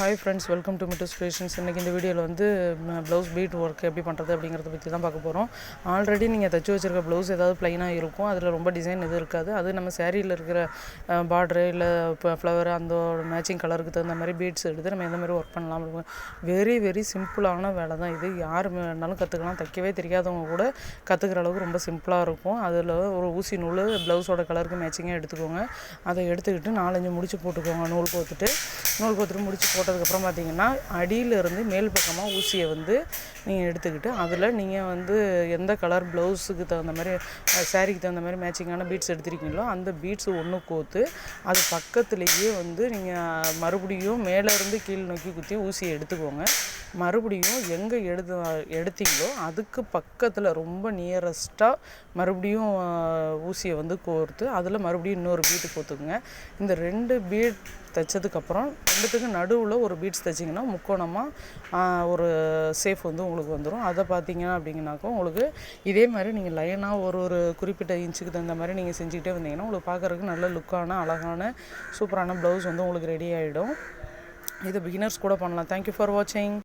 Hi friends, welcome to மிட்டஸ் creations. இன்றைக்கி இந்த வீடியோவில் வந்து ப்ளவுஸ் பீட் ஒர்க் எப்படி பண்ணுறது அப்படிங்கிறத பற்றி தான் பார்க்க போகிறோம். ஆல்ரெடி நீங்கள் தைச்சி வச்சுருக்க ப்ளவுஸ் ஏதாவது ப்ளைனாக இருக்கும், அதில் ரொம்ப டிசைன் எதுவும் இருக்காது. அது நம்ம சேரீயில் இருக்கிற பார்டரு இல்லை ஃப்ளவர் அந்த மேட்சிங் கலருக்கு தகுந்த மாதிரி பீட்ஸ் எடுத்து நம்ம எந்த மாதிரி ஒர்க் பண்ணலாம். வெரி வெரி சிம்பிளான வேலை தான் இது. யார் வேணாலும் கற்றுக்கலாம். தைக்கவே தெரியாதவங்க கூட கற்றுக்கிற அளவுக்கு ரொம்ப சிம்பிளாக இருக்கும். அதில் ஒரு ஊசி நூல் ப்ளவுஸோட கலருக்கு மேட்சிங்காக எடுத்துக்கோங்க. அதை எடுத்துக்கிட்டு 4-5 முடிச்சு போட்டுக்கோங்க. நூல் கோத்துட்டு முடிச்சு போட்டதுக்கப்புறம் பார்த்திங்கன்னா அடியிலிருந்து மேல் பக்கமாக ஊசியை வந்து நீங்கள் எடுத்துக்கிட்டு அதில் நீங்கள் வந்து எந்த கலர் ப்ளவுஸுக்கு தகுந்த மாதிரி சாரீக்கு தகுந்த மாதிரி மேட்சிங்கான பீட்ஸ் எடுத்துருக்கீங்களோ அந்த பீட்ஸ் ஒன்று கோத்து அது பக்கத்துலேயே வந்து நீங்கள் மறுபடியும் மேலேருந்து கீழ் நோக்கி குத்தி ஊசியை எடுத்துக்கோங்க. மறுபடியும் எங்கே எடுத்தீங்களோ அதுக்கு பக்கத்தில் ரொம்ப நியரஸ்ட்டாக மறுபடியும் ஊசியை வந்து கோர்த்து அதில் மறுபடியும் இன்னொரு பீட்டு கோத்துக்குங்க. இந்த 2 பீட் தைச்சதுக்கப்புறம் 2த்துக்கு நடுவில் ஒரு பீட்ஸ் தைச்சிங்கன்னா முக்கோணமாக ஒரு சேஃப் வந்து உங்களுக்கு வந்துடும். அதை பார்த்தீங்க அப்படிங்கனாக்கா உங்களுக்கு இதே மாதிரி நீங்கள் லைனாக ஒரு குறிப்பிட்ட இன்ச்சுக்கு தகுந்த மாதிரி நீங்கள் செஞ்சுக்கிட்டே வந்தீங்கன்னா உங்களுக்கு பார்க்குறதுக்கு நல்ல லுக்கான அழகான சூப்பரான ப்ளவுஸ் வந்து உங்களுக்கு ரெடி ஆகிடும். இது பிகினர்ஸ் கூட பண்ணலாம். தேங்க்யூ ஃபார் வாட்சிங்.